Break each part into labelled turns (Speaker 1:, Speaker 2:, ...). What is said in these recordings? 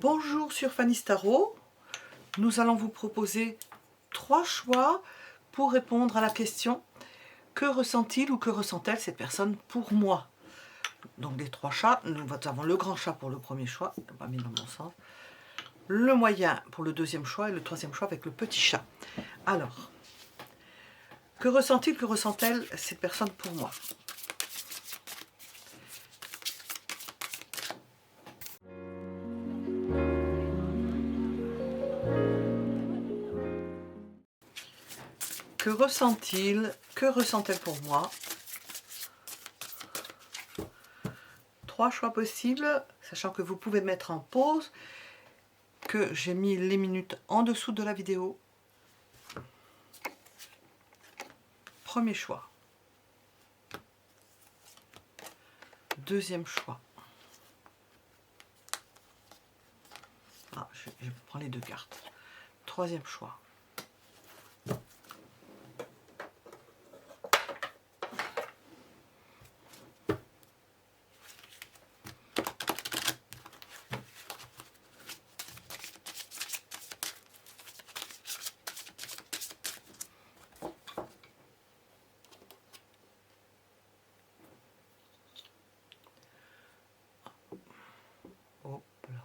Speaker 1: Bonjour sur Fanny Starot. Nous allons vous proposer 3 choix pour répondre à la question « Que ressent-il ou que ressent-elle cette personne pour moi ?» Donc les 3 chats, nous avons le grand chat pour le premier choix, pas mis dans le bon sens, le moyen pour le deuxième choix et le troisième choix avec le petit chat. Alors, que ressent-il, que ressent-elle cette personne pour moi ? Que ressent-il, que ressent-elle pour moi ? 3 choix possibles, sachant que vous pouvez mettre en pause, que j'ai mis les minutes en dessous de la vidéo. Premier choix. Deuxième choix. Ah, je prends les 2 cartes. Troisième choix. Hop là.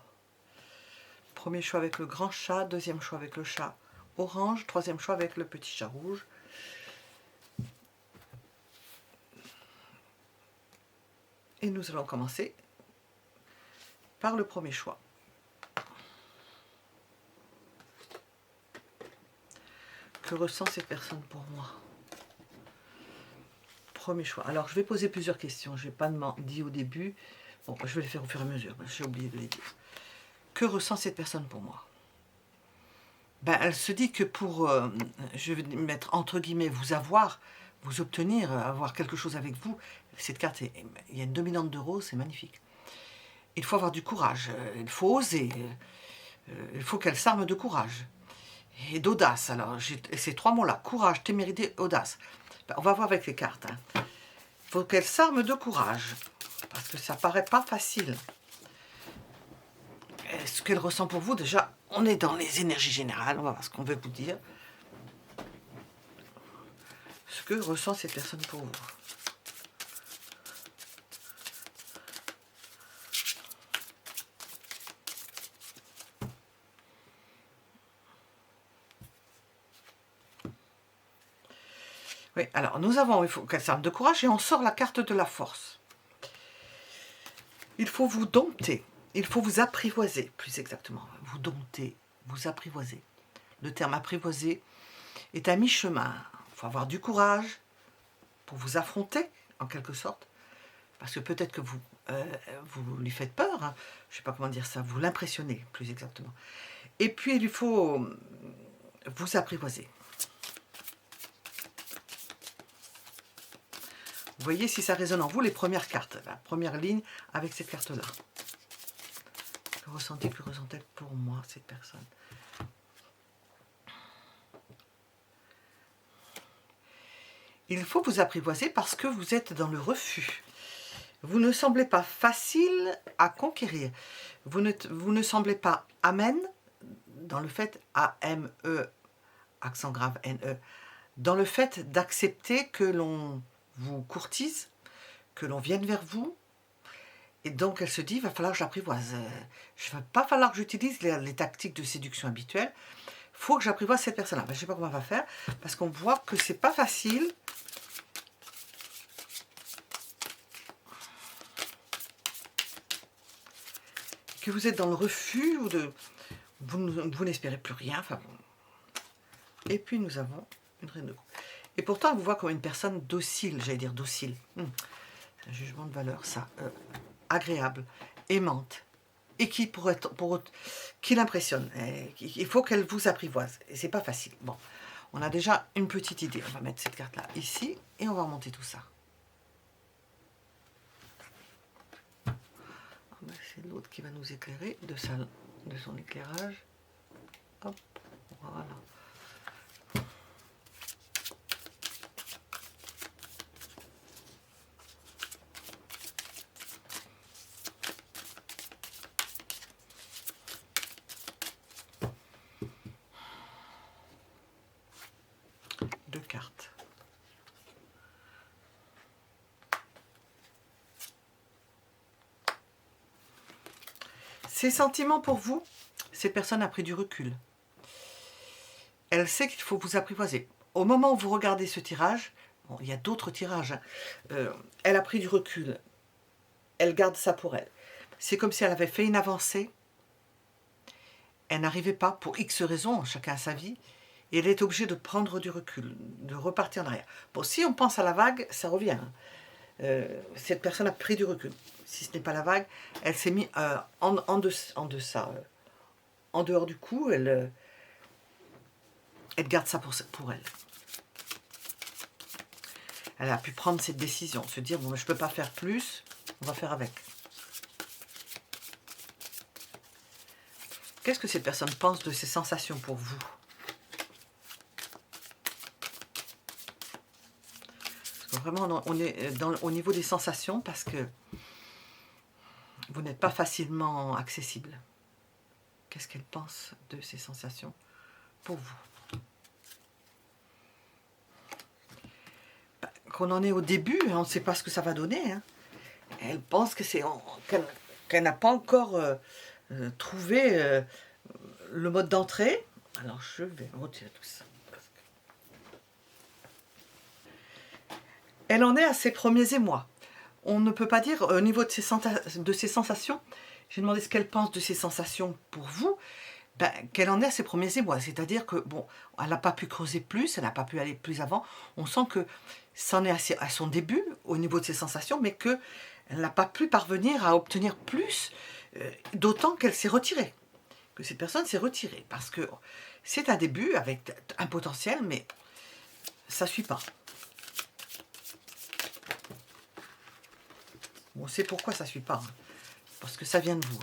Speaker 1: Premier choix avec le grand chat, deuxième choix avec le chat orange, troisième choix avec le petit chat rouge. Et nous allons commencer par le premier choix. Que ressent cette personne pour moi? Premier choix. Alors, je vais poser plusieurs questions. Je n'ai pas dit au début. Bon, je vais les faire au fur et à mesure. J'ai oublié de les dire. Que ressent cette personne pour moi? Ben, elle se dit que pour, je vais mettre entre guillemets, vous avoir, vous obtenir, avoir quelque chose avec vous, cette carte, il y a une dominante de rose, c'est magnifique. Il faut avoir du courage, il faut oser, il faut qu'elle s'arme de courage et d'audace. Alors, ces 3 mots-là, courage, témérité, audace. Ben, on va voir avec les cartes. Il faut qu'elle s'arme de courage, parce que ça paraît pas facile. Ce qu'elle ressent pour vous, déjà, on est dans les énergies générales, on va voir ce qu'on veut vous dire. Ce que ressent cette personne pour vous. Oui, alors nous avons, il faut qu'elle s'arme de courage et on sort la carte de la force. Il faut vous dompter, il faut vous apprivoiser, plus exactement. Vous dompter, vous apprivoiser. Le terme apprivoiser est à mi-chemin. Il faut avoir du courage pour vous affronter, en quelque sorte. Parce que peut-être que vous lui faites peur, hein. Je ne sais pas comment dire ça, vous l'impressionnez, plus exactement. Et puis il faut vous apprivoiser. Vous voyez si ça résonne en vous, les premières cartes, la première ligne avec cette carte-là. Que ressent-il, que ressent-elle pour moi, cette personne? Il faut vous apprivoiser parce que vous êtes dans le refus. Vous ne semblez pas facile à conquérir. Vous ne semblez pas amen, dans le fait A-M-E, accent grave N-E, dans le fait d'accepter que l'on vous courtise, que l'on vienne vers vous. Et donc elle se dit, il va falloir que j'apprivoise. Il ne va pas falloir que j'utilise les tactiques de séduction habituelles. Il faut que j'apprivoise cette personne-là. Ben, je ne sais pas comment on va faire, parce qu'on voit que c'est pas facile. Que vous êtes dans le refus, ou vous n'espérez plus rien. Enfin, bon. Et puis nous avons une reine de coupe. Et pourtant, on vous voit comme une personne docile, j'allais dire docile. C'est un jugement de valeur, ça. Agréable, aimante, et qui qui l'impressionne. Il faut qu'elle vous apprivoise. Et c'est pas facile. Bon, on a déjà une petite idée. On va mettre cette carte-là ici, et on va remonter tout ça. C'est l'autre qui va nous éclairer de son éclairage. Hop, voilà. Ses sentiments pour vous, cette personne a pris du recul. Elle sait qu'il faut vous apprivoiser. Au moment où vous regardez ce tirage, bon, il y a d'autres tirages, hein, elle a pris du recul. Elle garde ça pour elle. C'est comme si elle avait fait une avancée. Elle n'arrivait pas, pour X raisons, chacun a sa vie, et elle est obligée de prendre du recul, de repartir en arrière. Bon, si on pense à la vague, ça revient. Hein. Cette personne a pris du recul. Si ce n'est pas la vague, elle s'est mise en deçà, en dehors du coup, elle garde ça pour elle. Elle a pu prendre cette décision, se dire, bon, je ne peux pas faire plus, on va faire avec. Qu'est-ce que cette personne pense de ses sensations pour vous? Parce que vraiment, on est au niveau des sensations parce que vous n'êtes pas facilement accessible. Qu'est-ce qu'elle pense de ces sensations pour vous? Qu'on en est au début, on ne sait pas ce que ça va donner. Hein. Elle pense que qu'elle n'a pas encore trouvé le mode d'entrée. Alors je vais retirer tout ça. Elle en est à ses premiers émois. On ne peut pas dire au niveau de ses sensations. J'ai demandé ce qu'elle pense de ses sensations pour vous. Ben, qu'elle en est à ses premiers émois. C'est-à-dire que, bon, elle n'a pas pu creuser plus, elle n'a pas pu aller plus avant. On sent que c'en est à son début au niveau de ses sensations, mais qu'elle n'a pas pu parvenir à obtenir plus, d'autant qu'elle s'est retirée. Que cette personne s'est retirée. Parce que c'est un début avec un potentiel, mais ça ne suit pas. On sait pourquoi ça ne suit pas. Hein. Parce que ça vient de vous.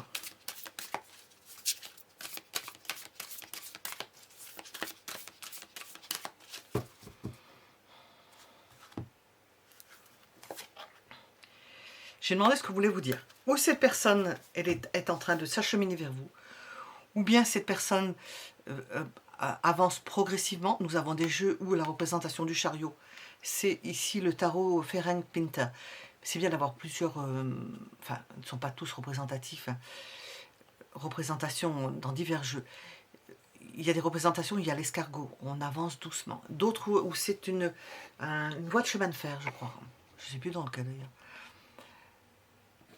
Speaker 1: J'ai demandé ce que voulez vous dire. Ou cette personne elle est en train de s'acheminer vers vous, ou bien cette personne avance progressivement. Nous avons des jeux où la représentation du chariot, c'est ici le tarot Ferenc Pinter. C'est bien d'avoir plusieurs, enfin, ils ne sont pas tous représentatifs, hein, représentations dans divers jeux. Il y a des représentations où il y a l'escargot, on avance doucement. D'autres où c'est une voie de chemin de fer, je crois. Je ne sais plus dans lequel d'ailleurs.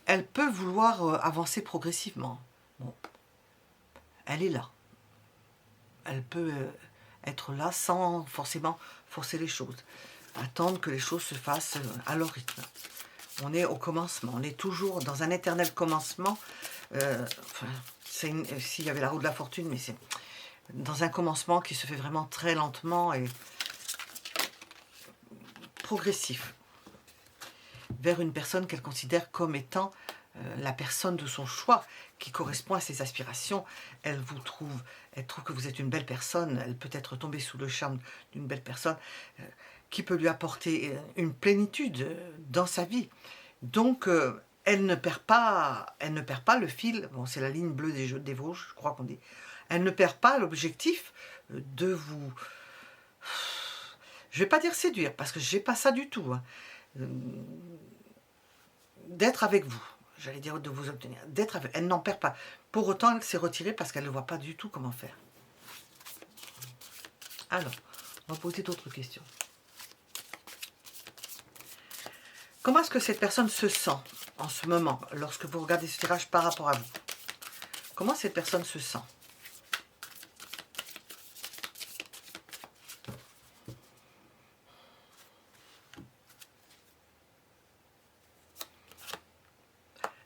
Speaker 1: Elle peut vouloir avancer progressivement. Bon. Elle est là. Elle peut être là sans forcément forcer les choses. Attendre que les choses se fassent à leur rythme. On est au commencement. On est toujours dans un éternel commencement. Enfin, s'il y avait la roue de la fortune, mais c'est dans un commencement qui se fait vraiment très lentement et progressif. Vers une personne qu'elle considère comme étant la personne de son choix, qui correspond à ses aspirations. Elle trouve que vous êtes une belle personne, elle peut être tombée sous le charme d'une belle personne qui peut lui apporter une plénitude dans sa vie. Donc, elle ne perd pas le fil, bon, c'est la ligne bleue des Vosges, je crois qu'on dit. Elle ne perd pas l'objectif de vous... Je ne vais pas dire séduire, parce que je n'ai pas ça du tout. Hein. D'être avec vous. J'allais dire de vous obtenir. D'être avec. Elle n'en perd pas. Pour autant, elle s'est retirée parce qu'elle ne voit pas du tout comment faire. Alors, on va poser d'autres questions. Comment est-ce que cette personne se sent en ce moment, lorsque vous regardez ce tirage par rapport à vous? Comment cette personne se sent?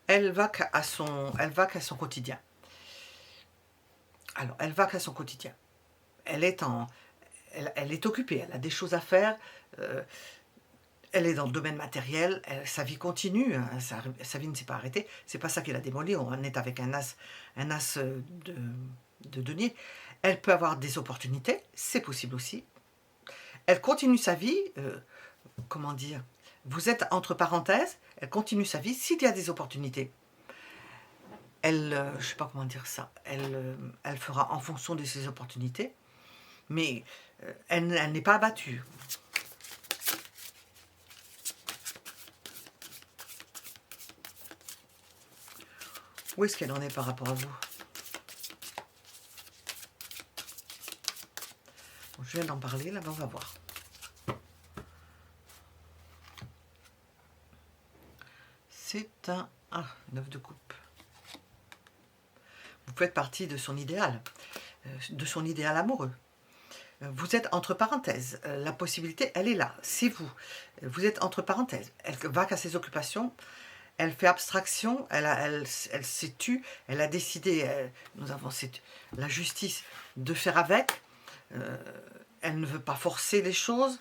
Speaker 1: Elle va qu'à son quotidien. Alors, elle va qu'à son quotidien. Elle est occupée, elle a des choses à faire. Elle est dans le domaine matériel, sa vie continue, hein, sa vie ne s'est pas arrêtée. C'est pas ça qui l'a démolie. On est avec un as de denier. Elle peut avoir des opportunités, c'est possible aussi. Elle continue sa vie, comment dire, vous êtes entre parenthèses, elle continue sa vie s'il y a des opportunités. Elle, je ne sais pas comment dire ça, elle fera en fonction de ses opportunités, mais elle n'est pas abattue. Où est-ce qu'elle en est par rapport à vous? Bon, je viens d'en parler, là, mais on va voir. C'est un 9 de coupe. Vous faites partie de son idéal amoureux. Vous êtes entre parenthèses. La possibilité, elle est là. C'est vous. Vous êtes entre parenthèses. Elle va qu'à ses occupations. Elle fait abstraction. Elle s'est tue. Elle a décidé, nous avons la justice, de faire avec. Elle ne veut pas forcer les choses,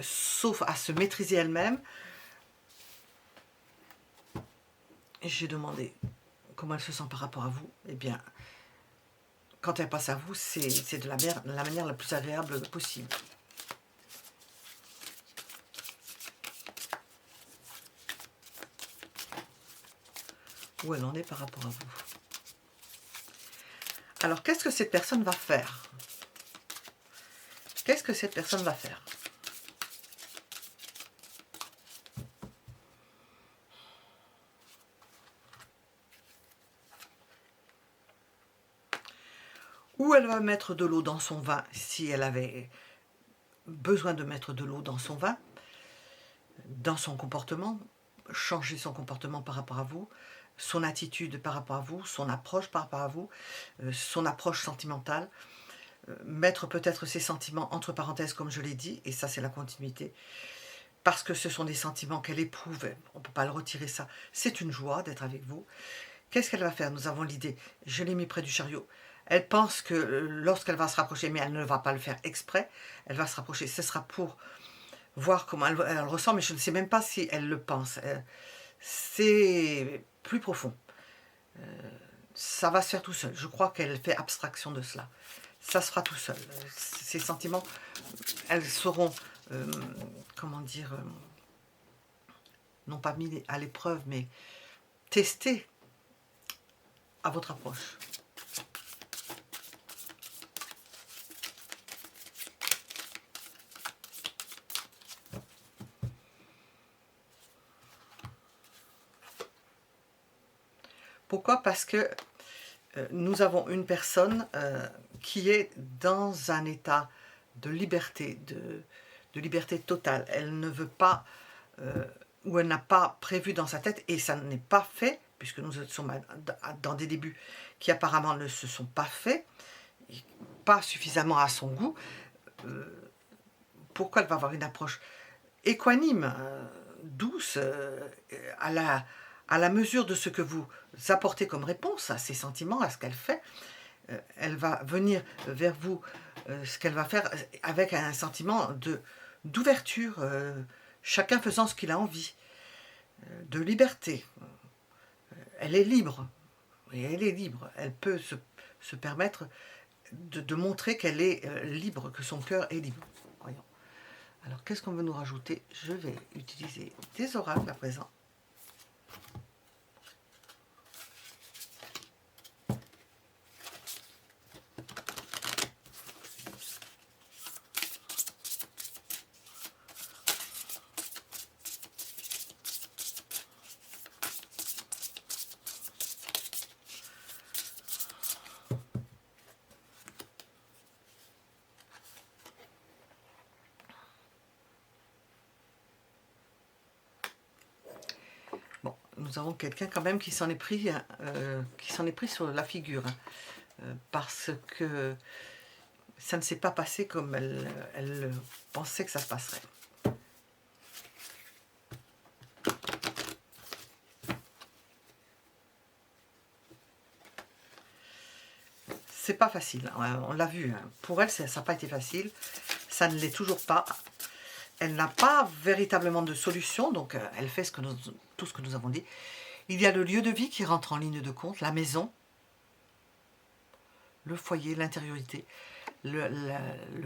Speaker 1: sauf à se maîtriser elle-même. J'ai demandé comment elle se sent par rapport à vous. Eh bien, quand elle passe à vous, c'est de la manière la plus agréable possible. Où elle en est par rapport à vous. Alors, qu'est-ce que cette personne va faire? Qu'est-ce que cette personne va faire? Ou elle va mettre de l'eau dans son vin, si elle avait besoin de mettre de l'eau dans son vin, dans son comportement, changer son comportement par rapport à vous, son attitude par rapport à vous, son approche par rapport à vous, son approche sentimentale, mettre peut-être ses sentiments entre parenthèses, comme je l'ai dit, et ça c'est la continuité, parce que ce sont des sentiments qu'elle éprouve, on ne peut pas le retirer ça, c'est une joie d'être avec vous. Qu'est-ce qu'elle va faire? Nous avons l'idée, je l'ai mis près du chariot. Elle pense que lorsqu'elle va se rapprocher, mais elle ne va pas le faire exprès, elle va se rapprocher, ce sera pour voir comment elle ressent, mais je ne sais même pas si elle le pense. C'est plus profond. Ça va se faire tout seul. Je crois qu'elle fait abstraction de cela. Ça se fera tout seul. Ces sentiments, elles seront, comment dire, non pas mis à l'épreuve, mais testées à votre approche. Pourquoi? Parce que nous avons une personne qui est dans un état de liberté, de liberté totale. Elle ne veut pas, ou elle n'a pas prévu dans sa tête, et ça n'est pas fait, puisque nous sommes dans des débuts qui apparemment ne se sont pas faits, pas suffisamment à son goût. Pourquoi elle va avoir une approche équanime, douce, à la mesure de ce que vous apportez comme réponse à ses sentiments, à ce qu'elle fait? Elle va venir vers vous, ce qu'elle va faire avec un sentiment d'ouverture, chacun faisant ce qu'il a envie, de liberté. Elle est libre, et elle est libre. Elle peut se permettre de montrer qu'elle est libre, que son cœur est libre. Voyons. Alors, qu'est-ce qu'on veut nous rajouter? Je vais utiliser des oracles à présent. Bon, nous avons quelqu'un quand même qui s'en est pris, sur la figure, parce que ça ne s'est pas passé comme elle pensait que ça se passerait. C'est pas facile, on l'a vu, hein. Pour elle, ça n'a pas été facile, ça ne l'est toujours pas. Elle n'a pas véritablement de solution, donc elle fait tout ce que nous avons dit. Il y a le lieu de vie qui rentre en ligne de compte, la maison, le foyer, l'intériorité. Le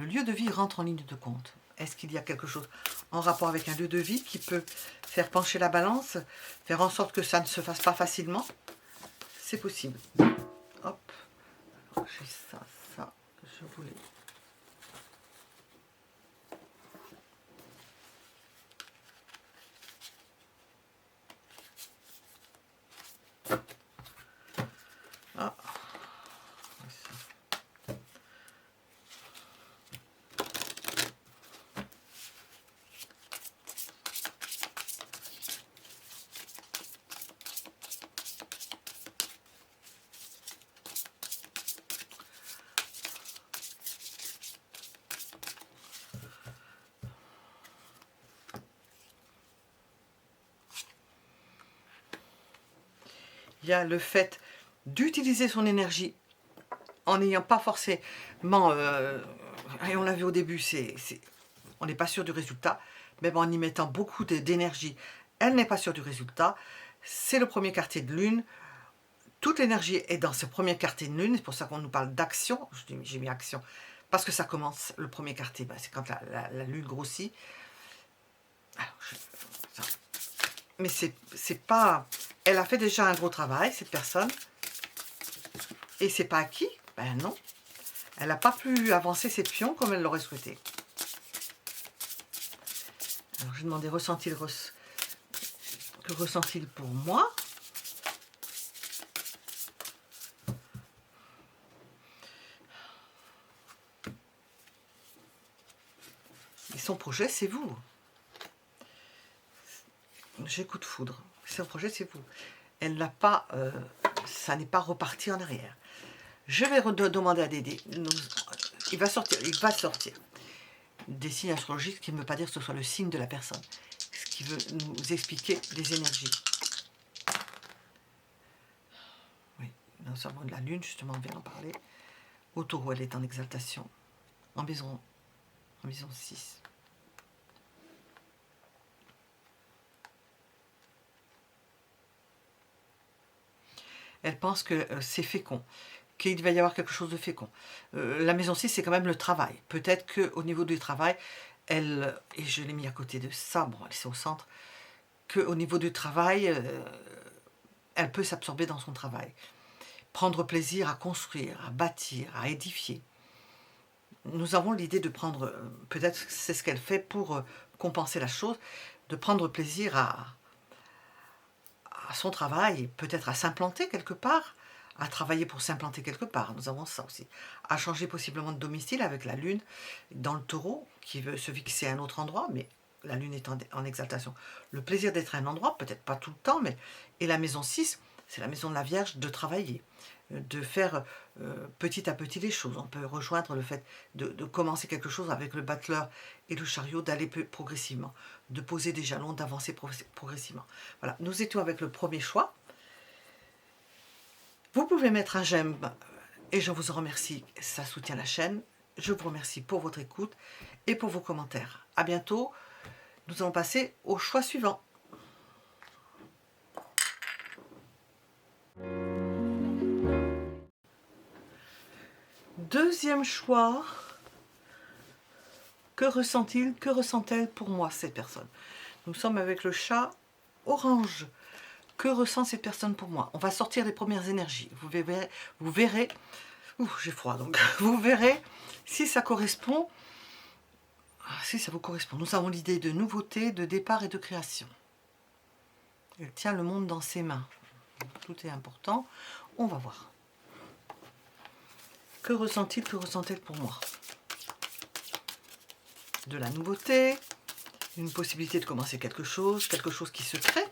Speaker 1: lieu de vie rentre en ligne de compte. Est-ce qu'il y a quelque chose en rapport avec un lieu de vie qui peut faire pencher la balance, faire en sorte que ça ne se fasse pas facilement? C'est possible. Hop. Alors j'ai ça, je voulais... il y a le fait d'utiliser son énergie en n'ayant pas forcément, et on l'a vu au début, on n'est pas sûr du résultat, même en y mettant beaucoup d'énergie, elle n'est pas sûre du résultat. C'est le premier quartier de lune, toute l'énergie est dans ce premier quartier de lune, c'est pour ça qu'on nous parle d'action, j'ai mis action, parce que ça commence, le premier quartier, ben, c'est quand la lune grossit. Alors, mais c'est pas... Elle a fait déjà un gros travail, cette personne, et c'est pas acquis, ben non. Elle n'a pas pu avancer ses pions comme elle l'aurait souhaité. Alors, je demandais que ressent-il pour moi? Et son projet, c'est vous. J'ai coup de foudre. Son projet, c'est vous. Elle n'a pas... ça n'est pas reparti en arrière. Je vais demander à Dédé. Il va sortir des signes astrologiques, qui ne veut pas dire que ce soit le signe de la personne. Ce qui veut nous expliquer des énergies. Oui, nous avons de la lune, justement, on vient d'en parler. Au taureau, elle est en exaltation. En maison 6. Elle pense que c'est fécond, qu'il va y avoir quelque chose de fécond. La maison 6, c'est quand même le travail. Peut-être qu'au niveau du travail, elle, et je l'ai mis à côté de ça, bon, elle est au centre, qu'au niveau du travail, elle peut s'absorber dans son travail. Prendre plaisir à construire, à bâtir, à édifier. Nous avons l'idée de prendre, peut-être c'est ce qu'elle fait pour compenser la chose, de prendre plaisir à son travail, peut-être à s'implanter quelque part, à travailler pour s'implanter quelque part. Nous avons ça aussi. À changer possiblement de domicile avec la lune dans le taureau, qui veut se fixer à un autre endroit, mais la lune est en exaltation. Le plaisir d'être à un endroit, peut-être pas tout le temps, mais... Et la maison 6, c'est la maison de la Vierge, de travailler, de faire petit à petit les choses. On peut rejoindre le fait de commencer quelque chose avec le battleur et le chariot, d'aller progressivement, de poser des jalons, d'avancer progressivement. Voilà, nous étions avec le premier choix. Vous pouvez mettre un j'aime et je vous en remercie, ça soutient la chaîne. Je vous remercie pour votre écoute et pour vos commentaires. À bientôt, nous allons passer au choix suivant. Deuxième choix, que ressent-il, que ressent-elle pour moi, cette personne? Nous sommes avec le chat orange. Que ressent cette personne pour moi? On va sortir les premières énergies. Vous verrez, j'ai froid donc, vous verrez si ça correspond, si ça vous correspond. Nous avons l'idée de nouveauté, de départ et de création. Elle tient le monde dans ses mains. Tout est important. On va voir. Que ressent-il, que ressent-elle pour moi? De la nouveauté, une possibilité de commencer quelque chose qui se crée.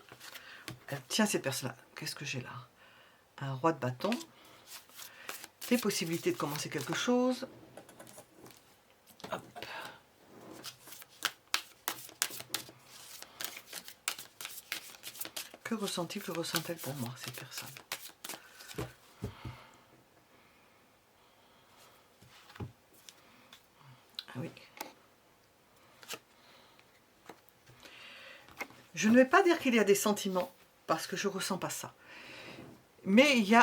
Speaker 1: Elle tient cette personne-là. Qu'est-ce que j'ai là? Un roi de bâton. Des possibilités de commencer quelque chose. Hop. Que ressent-il, que ressent-elle pour moi, cette personne? Ah oui. Je ne vais pas dire qu'il y a des sentiments, parce que je ne ressens pas ça. Mais il y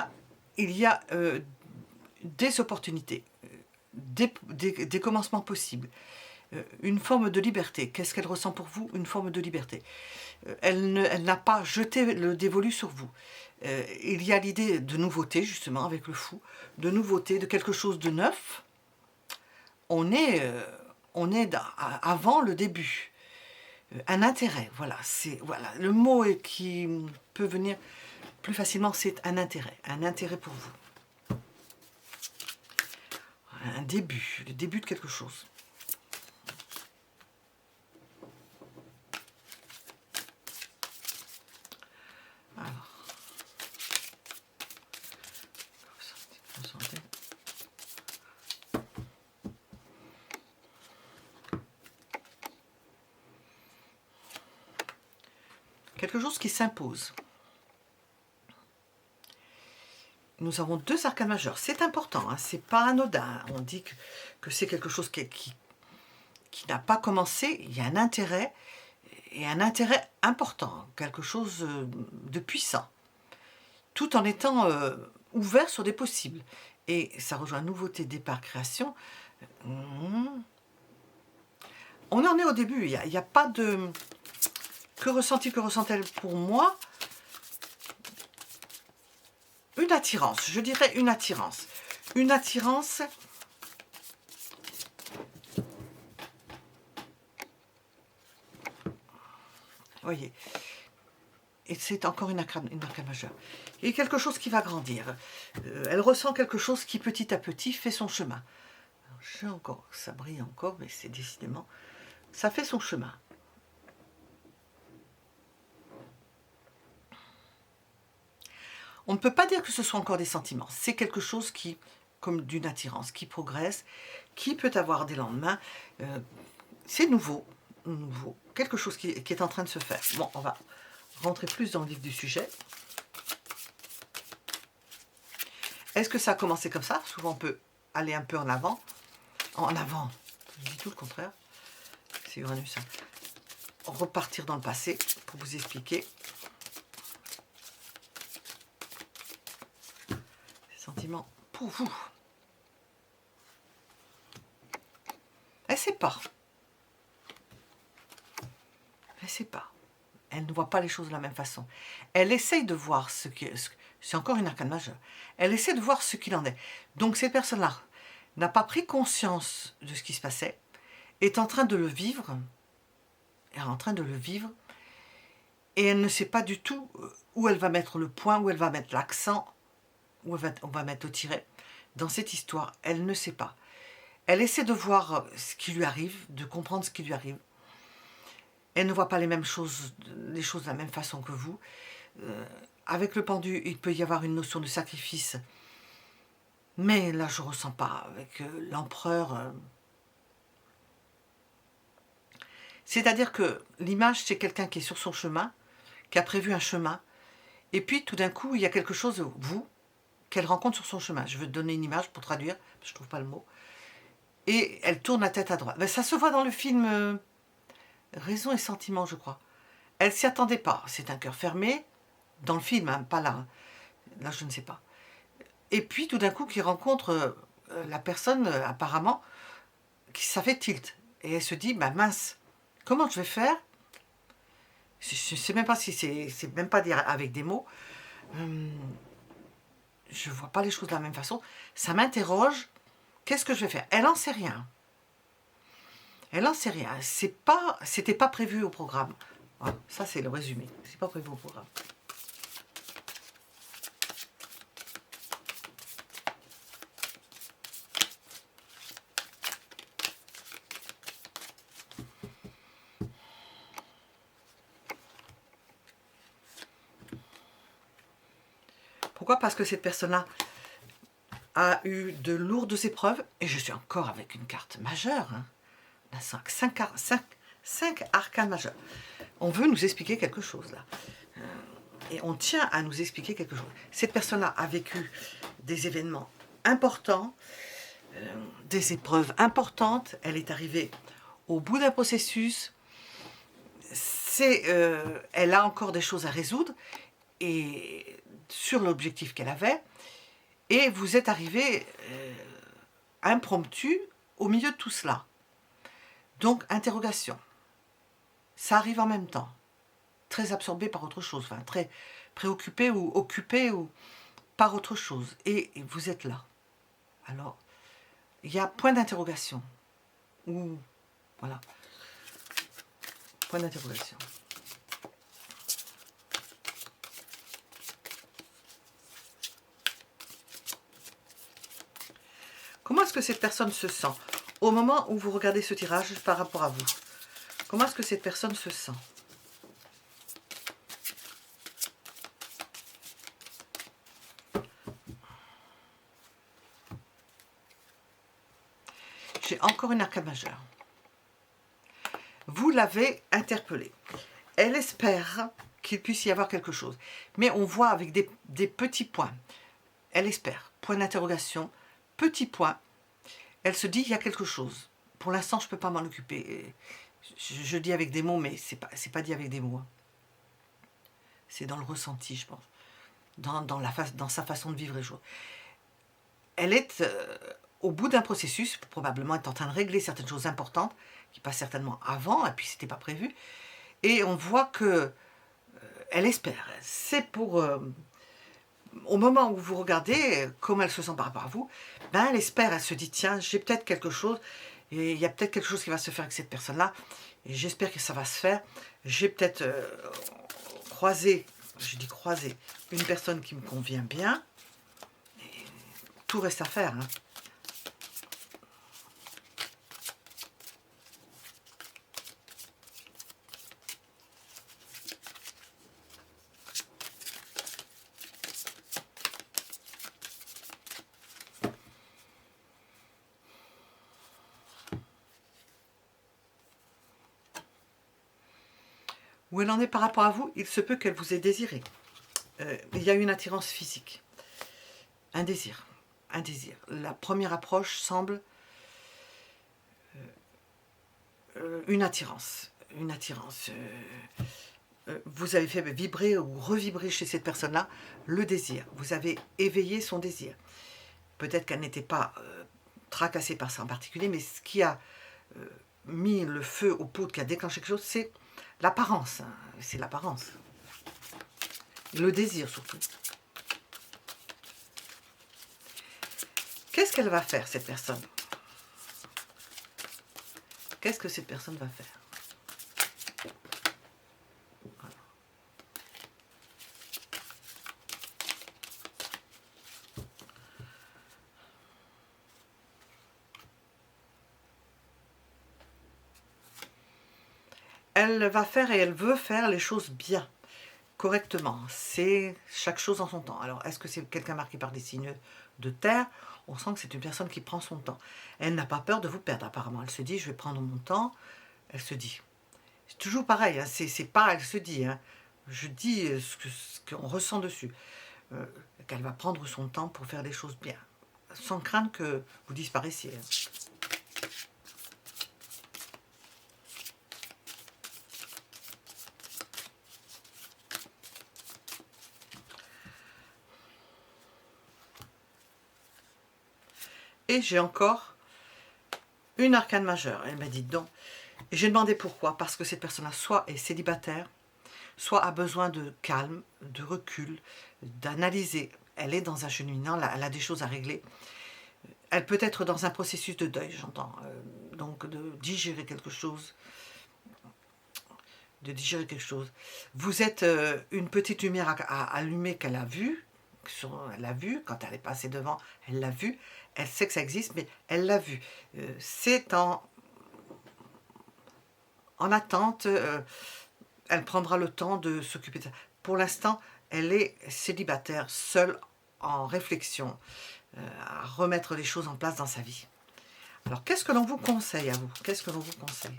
Speaker 1: a des opportunités, des commencements possibles, une forme de liberté. Qu'est-ce qu'elle ressent pour vous? Une forme de liberté. Elle n'a pas jeté le dévolu sur vous. Il y a l'idée de nouveauté, justement, avec le fou, de nouveauté, de quelque chose de neuf. On est avant le début. Un intérêt, voilà, voilà, le mot qui peut venir plus facilement, c'est un intérêt pour vous. Un début, le début de quelque chose. Alors, quelque chose qui s'impose. nous avons 2 arcanes majeurs. C'est important, hein, c'est pas anodin. On dit que c'est quelque chose qui n'a pas commencé. Il y a un intérêt, et un intérêt important, quelque chose de puissant, tout en étant ouvert sur des possibles. Et ça rejoint nouveauté, départ, création. On en est au début, il n'y a pas de... Que ressent-elle pour moi? Une attirance, je dirais une attirance. Une attirance... Voyez, et c'est encore une arcane majeure. Il y a quelque chose qui va grandir. Elle ressent quelque chose qui petit à petit fait son chemin. J'ai encore, ça brille encore, mais c'est décidément... Ça fait son chemin. On ne peut pas dire que ce soit encore des sentiments. C'est quelque chose qui, comme d'une attirance, qui progresse, qui peut avoir des lendemains. C'est nouveau, quelque chose qui est en train de se faire. Bon, on va rentrer plus dans le vif du sujet. Est-ce que ça a commencé comme ça? Souvent, on peut aller un peu en avant. En avant, je dis tout le contraire. C'est Uranus. Hein. Repartir dans le passé pour vous expliquer. Sentiments pour vous. Elle ne sait pas. Elle ne sait pas. Elle ne voit pas les choses de la même façon. Elle essaye de voir ce qui... C'est encore une arcane majeure. Elle essaie de voir ce qu'il en est. Donc cette personne-là n'a pas pris conscience de ce qui se passait, est en train de le vivre, et elle ne sait pas du tout où elle va mettre le point, où elle va mettre l'accent, où on va mettre au tiret. Dans cette histoire, elle ne sait pas. Elle essaie de voir ce qui lui arrive, de comprendre ce qui lui arrive. Elle ne voit pas les choses de la même façon que vous. Avec le pendu, il peut y avoir une notion de sacrifice. Mais là, je ne ressens pas. Avec l'empereur... C'est-à-dire que l'image, c'est quelqu'un qui est sur son chemin, qui a prévu un chemin. Et puis, tout d'un coup, il y a quelque chose, vous, qu'elle rencontre sur son chemin. Je veux te donner une image pour traduire, je ne trouve pas le mot. Et elle tourne la tête à droite. Ben, ça se voit dans le film Raison et Sentiment, je crois. Elle ne s'y attendait pas. C'est un cœur fermé, dans le film, hein, pas là. Hein. Là, je ne sais pas. Et puis, tout d'un coup, qu'il rencontre la personne, apparemment, ça fait tilt. Et elle se dit, bah mince, comment je vais faire? Je ne sais même pas si c'est même pas dire avec des mots. Je ne vois pas les choses de la même façon. Ça m'interroge. Qu'est-ce que je vais faire? Elle n'en sait rien. Elle n'en sait rien. C'était pas prévu au programme. Voilà, ça, c'est le résumé. C'est pas prévu au programme. Pourquoi? Parce que cette personne-là a eu de lourdes épreuves, et je suis encore avec une carte majeure. Hein. La 5 arcanes majeurs. On veut nous expliquer quelque chose, là. Et on tient à nous expliquer quelque chose. Cette personne-là a vécu des événements importants, des épreuves importantes. Elle est arrivée au bout d'un processus. Elle a encore des choses à résoudre, et sur l'objectif qu'elle avait, et vous êtes arrivé impromptu au milieu de tout cela. Donc, interrogation. Ça arrive en même temps. Très absorbé par autre chose, enfin, très préoccupé ou occupé ou par autre chose. Et vous êtes là. Alors, il y a point d'interrogation. Ou, voilà. Point d'interrogation. Comment est-ce que cette personne se sent au moment où vous regardez ce tirage par rapport à vous? Comment est-ce que cette personne se sent? J'ai encore une arcane majeure. Vous l'avez interpellée. Elle espère qu'il puisse y avoir quelque chose. Mais on voit avec des petits points. elle espère. Point d'interrogation, petit point. Elle se dit, il y a quelque chose. Pour l'instant, je ne peux pas m'en occuper. Je dis avec des mots, mais c'est pas dit avec des mots. C'est dans le ressenti, je pense. Dans sa façon de vivre les choses. Elle est au bout d'un processus, probablement est en train de régler certaines choses importantes, qui passent certainement avant, et puis c'était pas prévu. Et on voit que elle espère. C'est pour... au moment où vous regardez comment elle se sent par rapport à vous, ben elle espère, elle se dit, tiens, j'ai peut-être quelque chose, et il y a peut-être quelque chose qui va se faire avec cette personne-là, et j'espère que ça va se faire. J'ai peut-être croisé, je dis croisé, une personne qui me convient bien. Et tout reste à faire, hein. Où elle en est par rapport à vous, il se peut qu'elle vous ait désiré. Il y a une attirance physique, un désir, un désir. La première approche semble une attirance, une attirance. Vous avez fait vibrer ou revibrer chez cette personne-là le désir. Vous avez éveillé son désir. Peut-être qu'elle n'était pas tracassée par ça en particulier, mais ce qui a mis le feu aux poudres, qui a déclenché quelque chose, c'est l'apparence. Hein. C'est l'apparence. Le désir surtout. Qu'est-ce qu'elle va faire, cette personne? Qu'est-ce que cette personne va faire? Voilà. Elle va faire et elle veut faire les choses bien, correctement. C'est chaque chose en son temps. Alors, est-ce que c'est quelqu'un marqué par des signes de terre? On sent que c'est une personne qui prend son temps. Elle n'a pas peur de vous perdre, apparemment. Elle se dit, je vais prendre mon temps. Elle se dit. C'est toujours pareil, hein. C'est pas elle se dit. Hein. Je dis ce qu'on ressent dessus. Qu'elle va prendre son temps pour faire les choses bien. Sans craindre que vous disparaissiez. Hein. Et j'ai encore une arcane majeure. Elle m'a dit donc. Et j'ai demandé pourquoi. Parce que cette personne-là, soit est célibataire, soit a besoin de calme, de recul, d'analyser. Elle est dans un cheminement, elle a des choses à régler. Elle peut être dans un processus de deuil, j'entends. Donc de digérer quelque chose. De digérer quelque chose. Vous êtes une petite lumière à allumer qu'elle a vue. Elle l'a vu, quand elle est passée devant, elle l'a vu. Elle sait que ça existe, mais elle l'a vu. C'est en attente. Elle prendra le temps de s'occuper de ça. Pour l'instant, elle est célibataire, seule, en réflexion, à remettre les choses en place dans sa vie. Alors, qu'est-ce que l'on vous conseille à vous? Qu'est-ce que l'on vous conseille?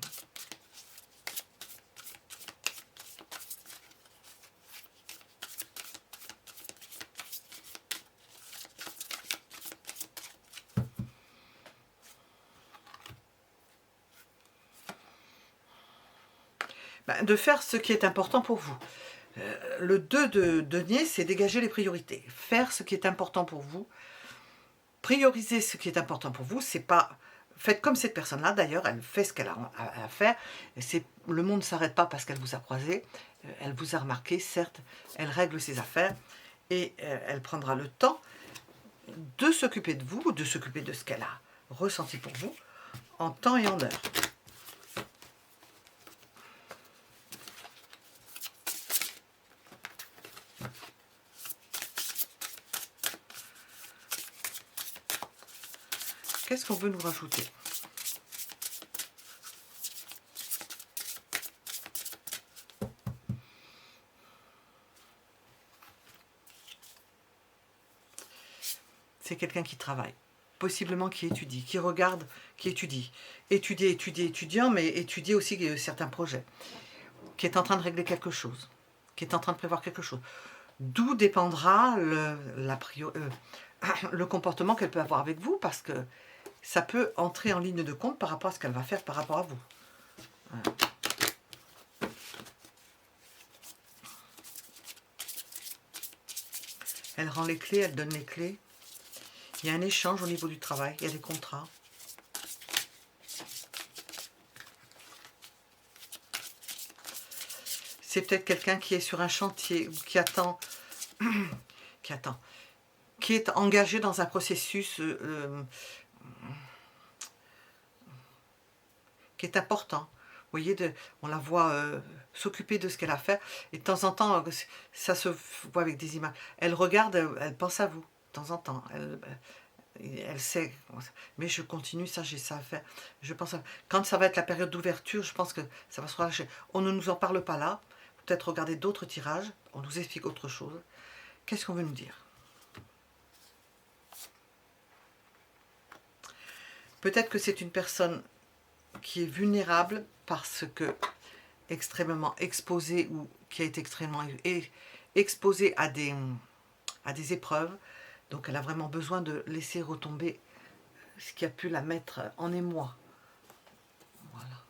Speaker 1: Ben, de faire ce qui est important pour vous. Le 2 de denier, c'est dégager les priorités. Faire ce qui est important pour vous. Prioriser ce qui est important pour vous, c'est pas... Faites comme cette personne-là, d'ailleurs, elle fait ce qu'elle a à faire. Le monde ne s'arrête pas parce qu'elle vous a croisé. Elle vous a remarqué, certes, elle règle ses affaires et elle prendra le temps de s'occuper de vous, de s'occuper de ce qu'elle a ressenti pour vous, en temps et en heure. Qu'est-ce qu'on veut nous rajouter? C'est quelqu'un qui travaille, possiblement qui étudie, qui regarde, qui étudie. Étudiant, mais étudier aussi certains projets. Qui est en train de régler quelque chose. Qui est en train de prévoir quelque chose. D'où dépendra le comportement qu'elle peut avoir avec vous, parce que ça peut entrer en ligne de compte par rapport à ce qu'elle va faire par rapport à vous. Voilà. Elle rend les clés, elle donne les clés. Il y a un échange au niveau du travail, il y a des contrats. C'est peut-être quelqu'un qui est sur un chantier ou qui attend, qui est engagé dans un processus qui est important. Vous voyez, on la voit s'occuper de ce qu'elle a à faire. Et de temps en temps, ça se voit avec des images. Elle regarde, elle pense à vous, de temps en temps. Elle sait, mais je continue, ça j'ai ça à faire. Je pense quand ça va être la période d'ouverture, je pense que ça va se relâcher. On ne nous en parle pas là. Peut-être regarder d'autres tirages. On nous explique autre chose. Qu'est-ce qu'on veut nous dire? Peut-être que c'est une personne qui est vulnérable parce que extrêmement exposée ou qui a été extrêmement exposée à des épreuves. Donc elle a vraiment besoin de laisser retomber ce qui a pu la mettre en émoi. Voilà.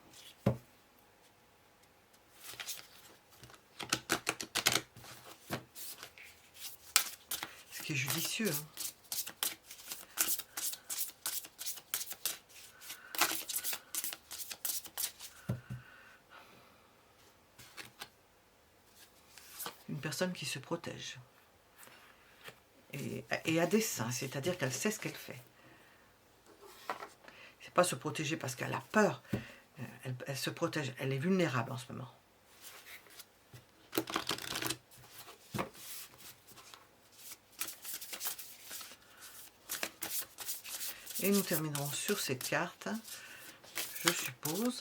Speaker 1: Ce qui est judicieux. Hein. Une personne qui se protège. Et à dessein, c'est-à-dire qu'elle sait ce qu'elle fait. C'est pas se protéger parce qu'elle a peur. Elle se protège. Elle est vulnérable en ce moment. Et nous terminerons sur cette carte, je suppose.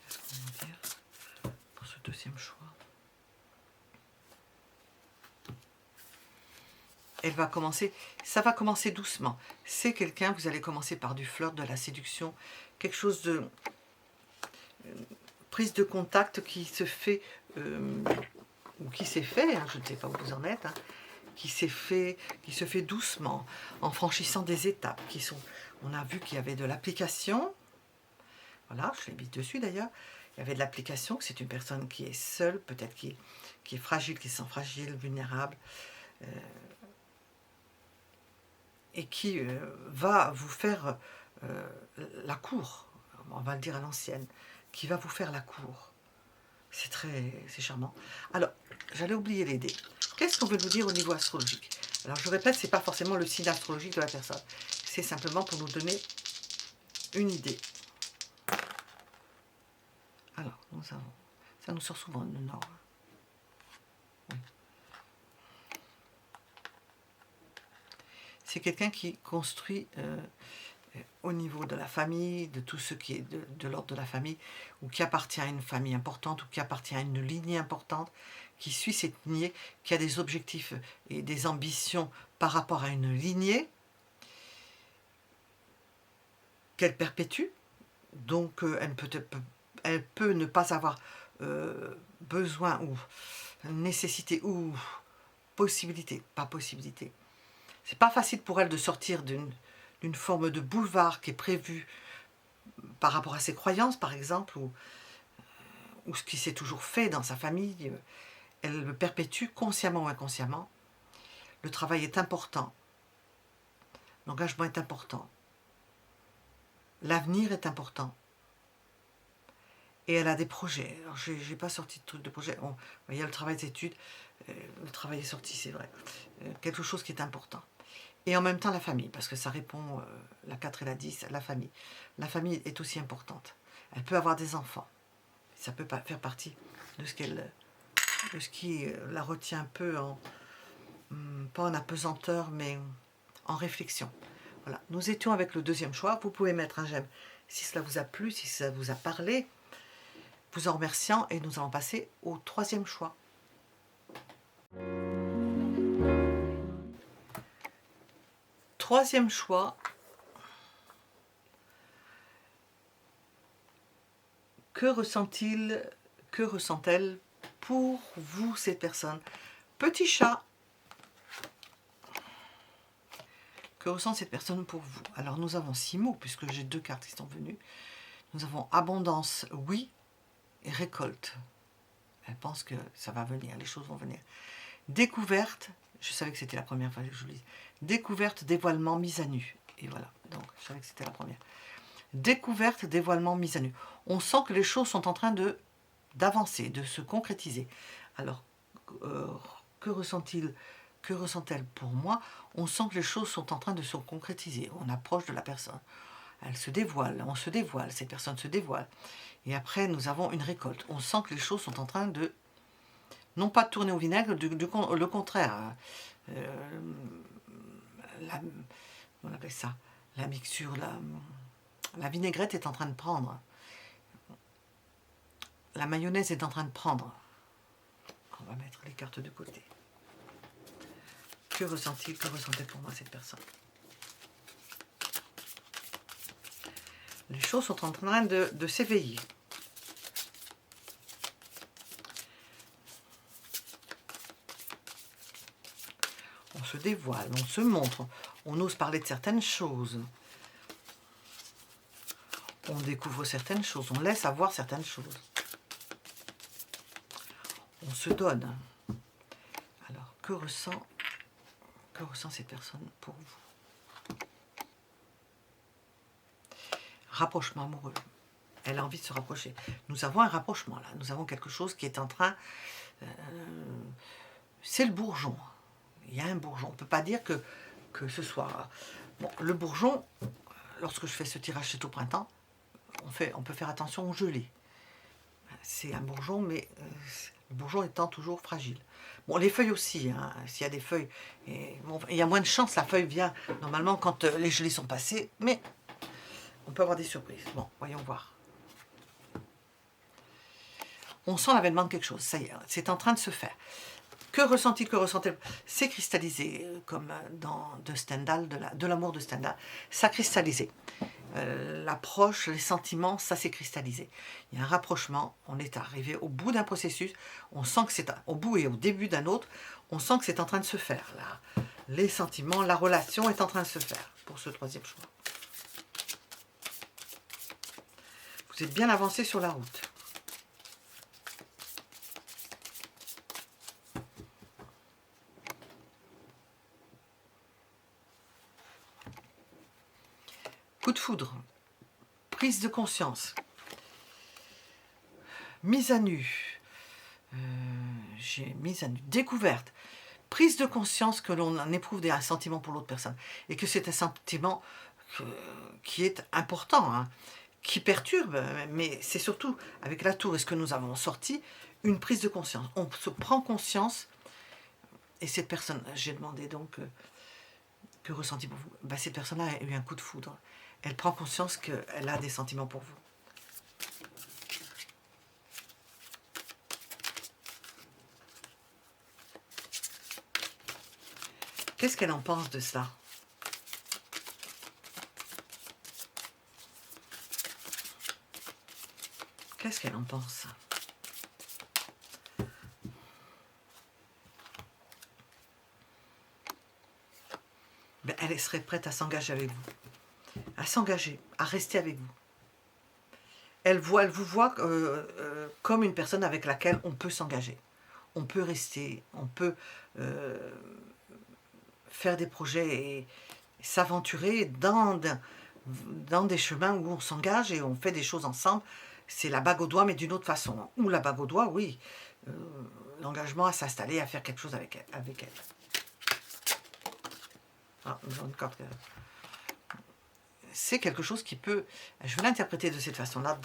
Speaker 1: Qu'est-ce qu'on va dire pour ce deuxième choix? Elle va commencer, ça va commencer doucement. C'est quelqu'un, vous allez commencer par du flirt, de la séduction, quelque chose de prise de contact qui se fait, ou qui s'est fait, hein, je ne sais pas où vous en êtes, hein, qui se fait doucement, en franchissant des étapes qui sont, on a vu qu'il y avait de l'application, voilà, je l'ai mis dessus d'ailleurs, il y avait de l'application, que c'est une personne qui est seule, peut-être qui est fragile, qui se sent fragile, vulnérable, et qui va vous faire la cour, on va le dire à l'ancienne, qui va vous faire la cour. C'est charmant. Alors, j'allais oublier les dés. Qu'est-ce qu'on veut nous dire au niveau astrologique? Alors, je répète, c'est pas forcément le signe astrologique de la personne. C'est simplement pour nous donner une idée. Alors, nous avons... Ça nous sort souvent le nord. Oui. C'est quelqu'un qui construit au niveau de la famille, de tout ce qui est de l'ordre de la famille, ou qui appartient à une famille importante, ou qui appartient à une lignée importante, qui suit cette lignée, qui a des objectifs et des ambitions par rapport à une lignée, qu'elle perpétue, donc elle peut ne pas avoir besoin ou nécessité ou possibilité, pas possibilité. C'est pas facile pour elle de sortir d'une forme de boulevard qui est prévue par rapport à ses croyances, par exemple, ou ce qui s'est toujours fait dans sa famille. Elle le perpétue consciemment ou inconsciemment. Le travail est important. L'engagement est important. L'avenir est important. Et elle a des projets. Alors, je n'ai pas sorti de truc de projet. Il y a le travail d'études. Le travail est sorti, c'est vrai. Quelque chose qui est important. Et en même temps, la famille, parce que ça répond, la 4 et la 10, la famille. La famille est aussi importante. Elle peut avoir des enfants. Ça peut faire partie de ce qui la retient un peu, pas en apesanteur, mais en réflexion. Voilà. Nous étions avec le deuxième choix. Vous pouvez mettre un j'aime si cela vous a plu, si ça vous a parlé, vous en remerciant. Et nous allons passer au troisième choix. Troisième choix, Que ressent-il, que ressent-elle pour vous, cette personne? Petit chat. Que ressent cette personne pour vous? Alors, nous avons 6 mots, puisque j'ai 2 cartes qui sont venues. Nous avons abondance, oui, et récolte. Elle pense que ça va venir, les choses vont venir. Découverte, je savais que c'était la première fois que je vous lis. Découverte, dévoilement, mise à nu. Et voilà, donc je savais que c'était la première. Découverte, dévoilement, mise à nu. On sent que les choses sont en train d'avancer, de se concrétiser. Alors, que ressent-il, que ressent-elle pour moi? On sent que les choses sont en train de se concrétiser. On approche de la personne. Elle se dévoile, on se dévoile, cette personne se dévoile. Et après, nous avons une récolte. On sent que les choses sont en train de, non pas de tourner au vinaigre, le contraire. On appelle ça la mixture, la vinaigrette est en train de prendre. La mayonnaise est en train de prendre. On va mettre les cartes de côté. Que ressent-il, que ressentait pour moi cette personne? Les choses sont en train de s'éveiller. On se dévoile, on se montre, on ose parler de certaines choses. On découvre certaines choses, on laisse avoir certaines choses. On se donne. Alors, que ressent cette personne pour vous? Rapprochement amoureux. Elle a envie de se rapprocher. Nous avons un rapprochement là. Nous avons quelque chose qui est en train... c'est le bourgeon. Il y a un bourgeon. On ne peut pas dire que ce soit... Bon, le bourgeon, lorsque je fais ce tirage, c'est au printemps, on peut faire attention aux gelées. C'est un bourgeon, mais le bourgeon étant toujours fragile. Bon, les feuilles aussi, hein, s'il y a des feuilles, bon, il y a moins de chance, la feuille vient normalement quand les gelées sont passées, mais on peut avoir des surprises. Bon, voyons voir. On sent l'avènement de quelque chose, ça y est, c'est en train de se faire. Que ressent-il, que ressent-elle? C'est cristallisé, comme de Stendhal, de l'amour de Stendhal. Ça a cristallisé. L'approche, les sentiments, ça s'est cristallisé. Il y a un rapprochement, on est arrivé au bout d'un processus, on sent que c'est au bout et au début d'un autre, on sent que c'est en train de se faire. Là. Les sentiments, la relation est en train de se faire pour ce troisième choix. Vous êtes bien avancé sur la route. Coup de foudre, prise de conscience, mise à nu, j'ai mise à nu, découverte, prise de conscience que l'on éprouve un sentiment pour l'autre personne et que c'est un sentiment qui est important, hein, qui perturbe, mais c'est surtout avec la tour et ce que nous avons sorti, une prise de conscience. On se prend conscience et cette personne, j'ai demandé donc que ressenti pour vous, ben, cette personne-là a eu un coup de foudre. Elle prend conscience qu'elle a des sentiments pour vous. Qu'est-ce qu'elle en pense de cela? Qu'est-ce qu'elle en pense? Ben, elle serait prête à s'engager avec vous. À s'engager, à rester avec vous. Elle vous voit comme une personne avec laquelle on peut s'engager. On peut rester, on peut faire des projets et s'aventurer dans des chemins où on s'engage et on fait des choses ensemble. C'est la bague au doigt, mais d'une autre façon. Ou la bague au doigt, oui. L'engagement à s'installer, à faire quelque chose avec elle. Ah, une carte. C'est quelque chose qui peut, je vais l'interpréter de cette façon-là,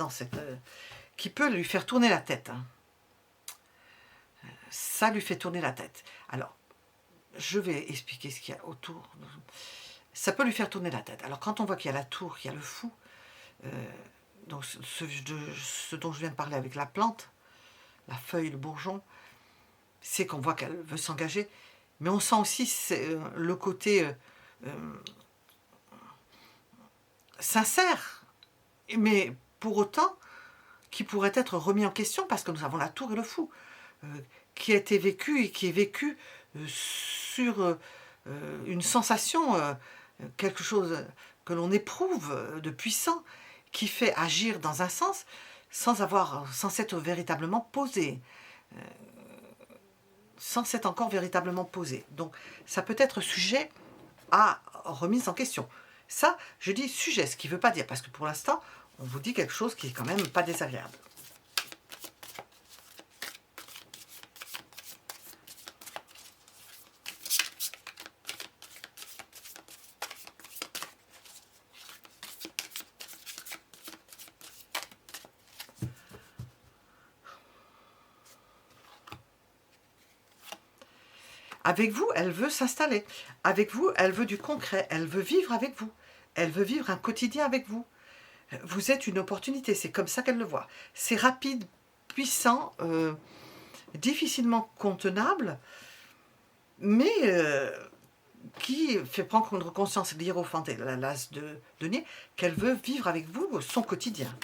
Speaker 1: qui peut lui faire tourner la tête. Hein. Ça lui fait tourner la tête. Alors, je vais expliquer ce qu'il y a autour. Ça peut lui faire tourner la tête. Alors, quand on voit qu'il y a la tour, qu'il y a le fou, donc ce dont je viens de parler avec la plante, la feuille, le bourgeon, c'est qu'on voit qu'elle veut s'engager, mais on sent aussi le côté sincère, mais pour autant qui pourrait être remis en question, parce que nous avons la tour et le fou, qui a été vécu et qui est vécu sur une sensation, quelque chose que l'on éprouve de puissant, qui fait agir dans un sens sans s'être véritablement posé, sans s'être encore véritablement posé. Donc ça peut être sujet à remise en question. Ça, je dis sujet, ce qui ne veut pas dire, parce que pour l'instant, on vous dit quelque chose qui est quand même pas désagréable. Avec vous, elle veut s'installer. Avec vous, elle veut du concret. Elle veut vivre avec vous. Elle veut vivre un quotidien avec vous. Vous êtes une opportunité. C'est comme ça qu'elle le voit. C'est rapide, puissant, difficilement contenable, mais qui fait prendre conscience, l'hiérophante et l'as de denier, qu'elle veut vivre avec vous son quotidien.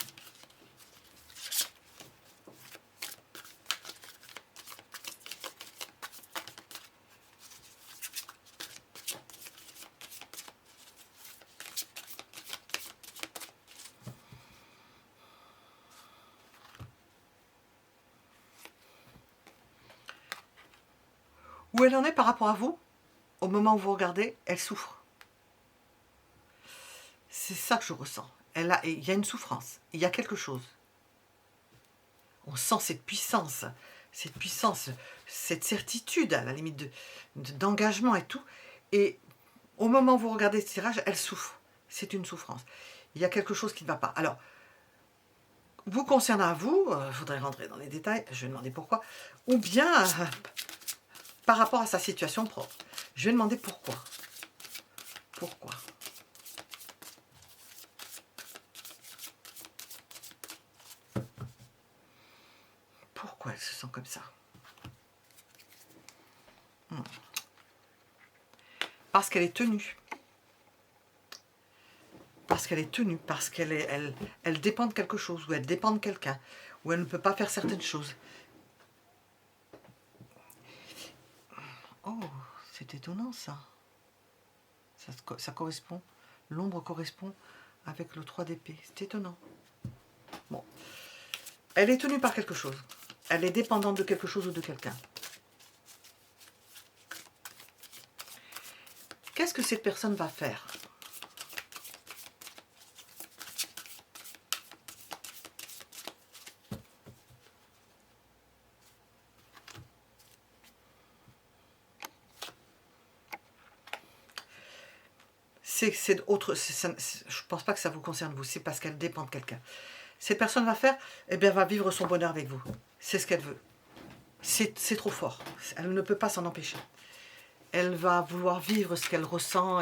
Speaker 1: Où elle en est par rapport à vous, au moment où vous regardez, elle souffre. C'est ça que je ressens. Il y a une souffrance, il y a quelque chose. On sent cette puissance, cette certitude, à la limite d'engagement et tout. Et au moment où vous regardez ce tirage, elle souffre. C'est une souffrance. Il y a quelque chose qui ne va pas. Alors, vous concernant à vous, je voudrais rentrer dans les détails, je vais demander pourquoi, ou bien par rapport à sa situation propre. Je vais demander pourquoi. Pourquoi? Pourquoi elle se sent comme ça? Parce qu'elle est tenue. Parce qu'elle est tenue, parce qu'elle elle dépend de quelque chose, ou elle dépend de quelqu'un, ou elle ne peut pas faire certaines choses. Oh, c'est étonnant ça. Ça correspond, l'ombre correspond avec le 3 d'épée. C'est étonnant. Bon. Elle est tenue par quelque chose. Elle est dépendante de quelque chose ou de quelqu'un. Qu'est-ce que cette personne va faire? C'est autre. Je ne pense pas que ça vous concerne vous. C'est parce qu'elle dépend de quelqu'un. Cette personne va faire, eh bien, va vivre son bonheur avec vous. C'est ce qu'elle veut. C'est trop fort. Elle ne peut pas s'en empêcher. Elle va vouloir vivre ce qu'elle ressent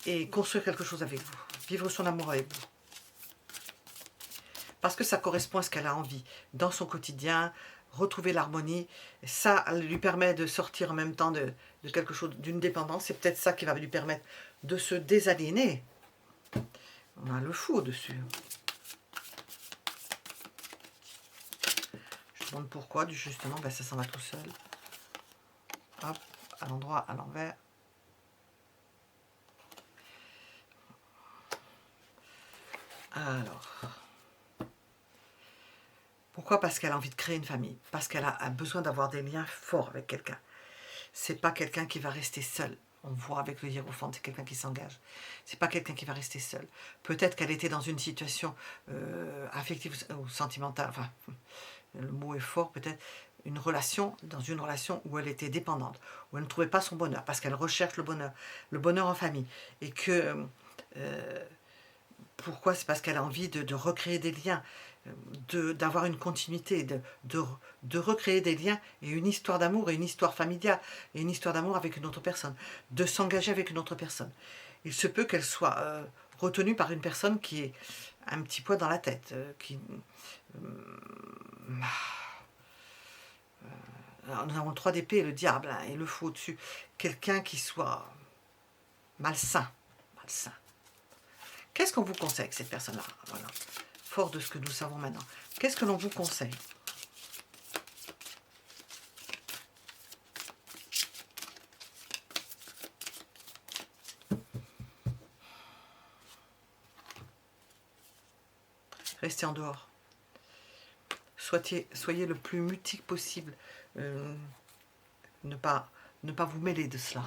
Speaker 1: et construire quelque chose avec vous. Vivre son amour avec vous. Parce que ça correspond à ce qu'elle a envie. Dans son quotidien, retrouver l'harmonie. Ça lui permet de sortir en même temps de quelque chose, d'une dépendance. C'est peut-être ça qui va lui permettre de se désaliéner. On a le fou au-dessus. Je me demande pourquoi, justement, ben ça s'en va tout seul. Hop, à l'endroit, à l'envers. Alors, pourquoi? Parce qu'elle a envie de créer une famille, parce qu'elle a besoin d'avoir des liens forts avec quelqu'un. C'est pas quelqu'un qui va rester seul. On voit avec le hiérophante, c'est quelqu'un qui s'engage. C'est pas quelqu'un qui va rester seul. Peut-être qu'elle était dans une situation affective ou sentimentale, enfin, le mot est fort peut-être, dans une relation où elle était dépendante, où elle ne trouvait pas son bonheur, parce qu'elle recherche le bonheur en famille. Et que, pourquoi? C'est parce qu'elle a envie de recréer des liens, d'avoir une continuité, de recréer des liens et une histoire d'amour et une histoire familiale et une histoire d'amour avec une autre personne, de s'engager avec une autre personne. Il se peut qu'elle soit retenue par une personne qui est un petit poids dans la tête, alors, nous avons le 3 d'épée et le diable, hein, et le fou au-dessus. Quelqu'un qui soit malsain. Malsain. Qu'est-ce qu'on vous conseille avec cette personne-là? Voilà. fort de ce que nous savons maintenant. Qu'est-ce que l'on vous conseille? Restez en dehors. Soyez le plus mutique possible. Ne pas vous mêler de cela.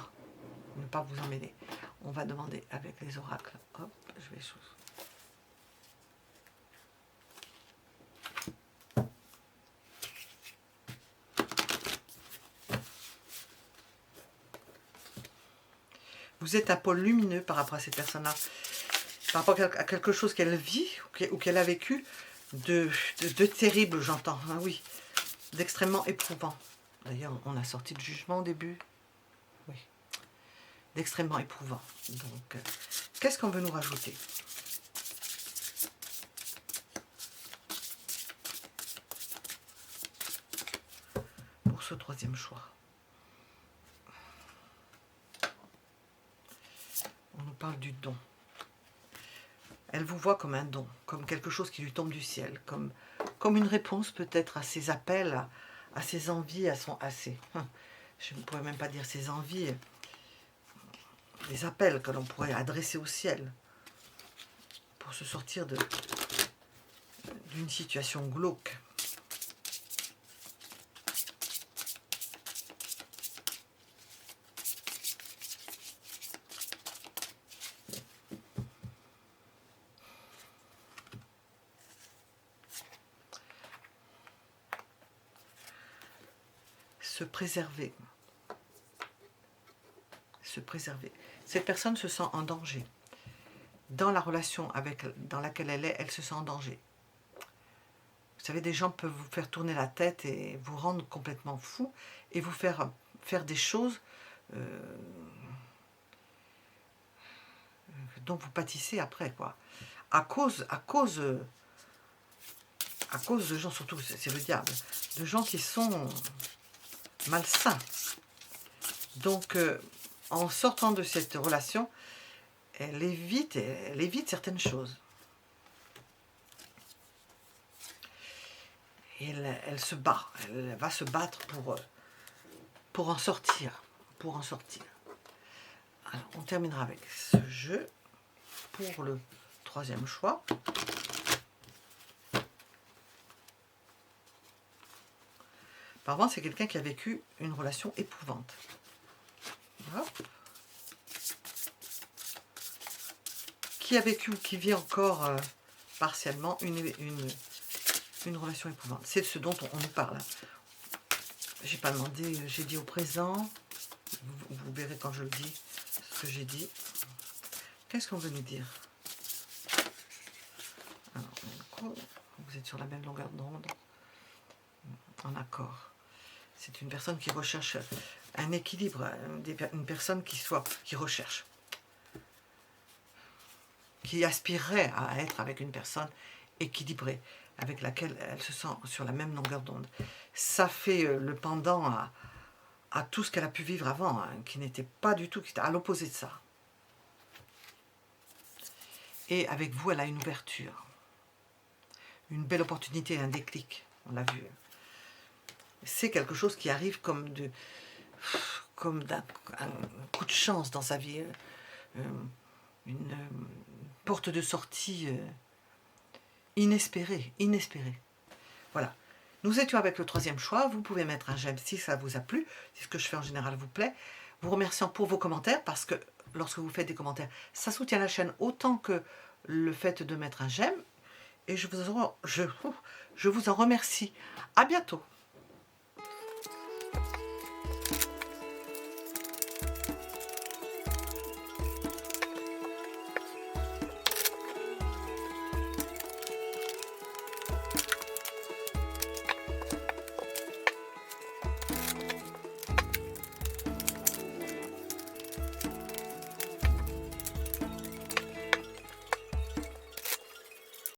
Speaker 1: Ne pas vous en mêler. On va demander avec les oracles. Hop, je vais chose. Vous êtes un pôle lumineux par rapport à cette personne-là. Par rapport à quelque chose qu'elle vit ou qu'elle a vécu de terrible, j'entends. Ah oui, d'extrêmement éprouvant. D'ailleurs, on a sorti le jugement au début. Oui, d'extrêmement éprouvant. Donc, qu'est-ce qu'on veut nous rajouter? Pour ce troisième choix. On nous parle du don. Elle vous voit comme un don, comme quelque chose qui lui tombe du ciel, comme une réponse peut-être à ses appels, à ses envies, je ne pourrais même pas dire ses envies, des appels que l'on pourrait adresser au ciel pour se sortir d'une situation glauque. Se préserver. Se préserver. Cette personne se sent en danger. Dans la relation dans laquelle elle est, elle se sent en danger. Vous savez, des gens peuvent vous faire tourner la tête et vous rendre complètement fou et vous faire des choses dont vous pâtissez après, quoi. À cause de gens, surtout, c'est le diable, de gens qui sont malsains. Donc, en sortant de cette relation, elle évite certaines choses. Et elle se bat, elle va se battre pour en sortir. Alors, on terminera avec ce jeu pour le troisième choix. Apparemment, c'est quelqu'un qui a vécu une relation éprouvante. Hop. Qui a vécu ou qui vit encore partiellement une relation éprouvante. C'est ce dont on nous parle. J'ai pas demandé, j'ai dit au présent. Vous verrez quand je le dis, ce que j'ai dit. Qu'est-ce qu'on veut nous dire? Alors, vous êtes sur la même longueur d'onde. En accord. C'est une personne qui recherche un équilibre, une personne qui recherche, qui aspirerait à être avec une personne équilibrée, avec laquelle elle se sent sur la même longueur d'onde. Ça fait le pendant à tout ce qu'elle a pu vivre avant, hein, qui n'était pas du tout, qui était à l'opposé de ça. Et avec vous, elle a une ouverture, une belle opportunité, un déclic, on l'a vu. C'est quelque chose qui arrive comme un coup de chance dans sa vie, une porte de sortie inespérée. Voilà. Nous étions avec le troisième choix. Vous pouvez mettre un j'aime si ça vous a plu, si ce que je fais en général vous plaît. Vous remerciant pour vos commentaires, parce que lorsque vous faites des commentaires, ça soutient la chaîne autant que le fait de mettre un j'aime. Et je vous en remercie. À bientôt.